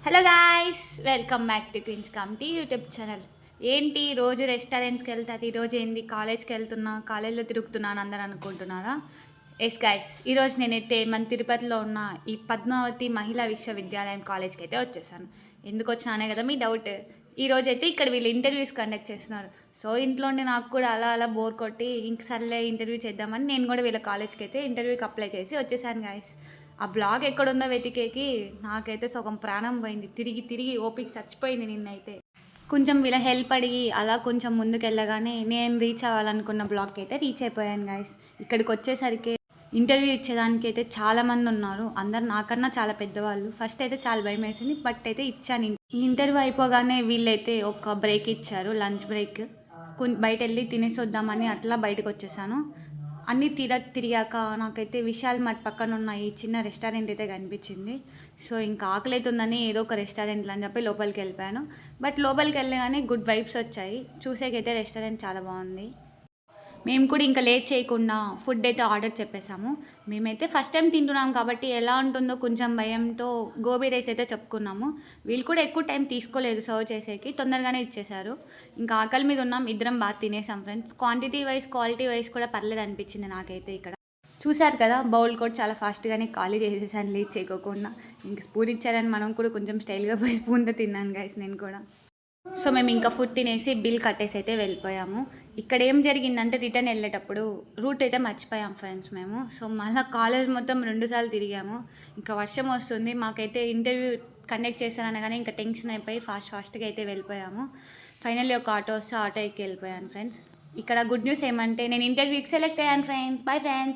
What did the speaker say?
Hello guys, welcome back to Queens Committee YouTube channel. ఏంటి రోజు రెస్టారెంట్స్కి వెళ్తారు, ఈరోజు ఏంది కాలేజ్కి వెళ్తున్నా, కాలేజ్లో తిరుగుతున్నాను అందరు అనుకుంటున్నారా? ఎస్ గాయ్స్, ఈరోజు నేనైతే మన తిరుపతిలో ఉన్న ఈ పద్మావతి మహిళా విశ్వవిద్యాలయం కాలేజ్కి అయితే వచ్చేసాను. ఎందుకు వచ్చినానే కదా మీ డౌట్. ఈరోజు అయితే ఇక్కడ వీళ్ళు ఇంటర్వ్యూస్ కండక్ట్ చేస్తున్నారు. సో ఇంట్లో ఉండి నాకు కూడా అలా బోర్ కొట్టి ఇంక సర్లే ఇంటర్వ్యూ చేద్దామని నేను కూడా వీళ్ళ కాలేజ్కి అయితే ఇంటర్వ్యూకి అప్లై చేసి వచ్చేసాను గాయస్. ఆ బ్లాగ్ ఎక్కడుందో వెతికేకి నాకైతే సగం ప్రాణం పోయింది. తిరిగి తిరిగి ఓపిక చచ్చిపోయింది నిన్నైతే. కొంచెం వీళ్ళ హెల్ప్ అడిగి అలా కొంచెం ముందుకు వెళ్ళగానే నేను రీచ్ అవ్వాలనుకున్న బ్లాగ్కి అయితే రీచ్ అయిపోయాను గాయస్. ఇక్కడికి వచ్చేసరికి ఇంటర్వ్యూ ఇచ్చేదానికి అయితే చాలామంది ఉన్నారు. అందరు నాకన్నా చాలా పెద్దవాళ్ళు. ఫస్ట్ అయితే చాలా భయం వేసింది, బట్ అయితే ఇచ్చాను. ఇంటర్వ్యూ అయిపోగానే వీళ్ళైతే ఒక బ్రేక్ ఇచ్చారు, లంచ్ బ్రేక్. బయట వెళ్ళి తినేసి వద్దామని అట్లా బయటకు వచ్చేసాను. అన్నీ తిరిగాక నాకైతే విశాల్ మట్ పక్కన ఉన్న ఈ చిన్న రెస్టారెంట్ అయితే కనిపించింది. సో ఇంకా ఆకలి అవుతుందని ఏదో ఒక రెస్టారెంట్లో అని చెప్పి లోపలికి వెళ్ళిపోయాను. బట్ లోపలికి వెళ్ళగానే గుడ్ వైబ్స్ వచ్చాయి. చూసేకైతే రెస్టారెంట్ చాలా బాగుంది. మేము కూడా ఇంకా లేట్ చేయకుండా ఫుడ్ అయితే ఆర్డర్ చెప్పేసాము. మేమైతే ఫస్ట్ టైం తింటున్నాం కాబట్టి ఎలా ఉంటుందో కొంచెం భయంతో గోబీ రైస్ అయితే చెప్పుకున్నాము. వీళ్ళు కూడా ఎక్కువ టైం తీసుకోలేదు సర్వ్ చేసేకి, తొందరగానే ఇచ్చేశారు. ఇంకా ఆకలి మీద ఉన్నాం, ఇద్దరం బాగా తినేసాం friends. Quantity wise quality wise కూడా పర్లేదు అనిపించింది నాకైతే. ఇక్కడ చూశారు కదా, బౌల్ కూడా చాలా ఫాస్ట్గానే ఖాళీ చేసేసాను లేట్ చేయకోకుండా. ఇంక స్పూన్ ఇచ్చారని మనం కూడా కొంచెం స్టైల్గా పోయి స్పూన్తో తిన్నాను గైస్ నేను కూడా. సో మేము ఇంకా ఫుడ్ తినేసి బిల్ కట్టేసి అయితే వెళ్ళిపోయాము. ఇక్కడ ఏం జరిగిందంటే రిటర్న్ వెళ్ళేటప్పుడు రూట్ అయితే మర్చిపోయాం ఫ్రెండ్స్ మేము. సో మళ్ళీ కాలేజ్ మొత్తం 2 సార్లు తిరిగాము. ఇంకా వర్షం వస్తుంది, మాకైతే ఇంటర్వ్యూ కండక్ట్ చేశారనగానే ఇంకా టెన్షన్ అయిపోయి ఫాస్ట్గా అయితే వెళ్ళిపోయాము. ఫైనల్లీ ఒక ఆటో వస్తే ఆటో ఎక్కి వెళ్ళిపోయాను ఫ్రెండ్స్. ఇక్కడ గుడ్ న్యూస్ ఏమంటే నేను ఇంటర్వ్యూకి సెలెక్ట్ అయ్యాను ఫ్రెండ్స్. Bye friends.